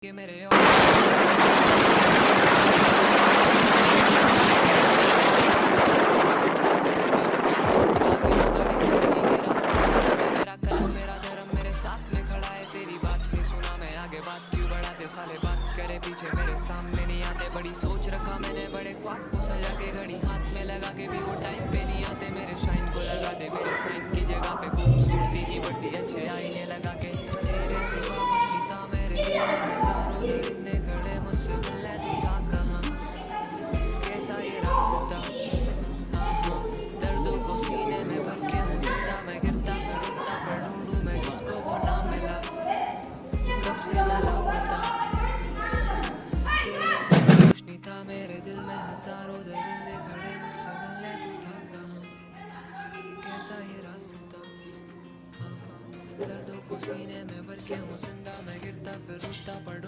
कि मेरे तेरा कलम मेरा धर्म मेरे साथ में खड़ा है। तेरी बात नहीं सुना मैं आगे बात क्यों बढ़ाते साले बात करे पीछे मेरे सामने नहीं आते। बड़ी सोच रखा मैंने बड़े ख्वाब को सजा के घड़ी हाथ में लगा के भी वो टाइम पे नहीं आते। मेरे शाइन को लगा दे मेरे साइन की जगह पे खूबसूरती नहीं बढ़ती अच्छे आईने लगा के। तेरे सिवा कुछ नहीं था मेरे दिल में हजारों दरिंदे खड़े मुझसे मिलने तू था कहाँ कैसा ये रास्ता। हाँ हाँ दर्दों को सीने में भर के हूँ जिंदा मैं गिरता फिर उठता पर ढूंढूं मैं जिसको वो ना मिला कब से मैं लापता। तेरे सिवा कुछ नहीं था मेरे दिल में हजारों दरिंदे खड़े मुझसे मिलने तू था कहाँ कैसा ये रास्ता। हाँ हाँ दर्दों को सीने में भर के हूँ जिंदा मैं गिरता फिर उठता पर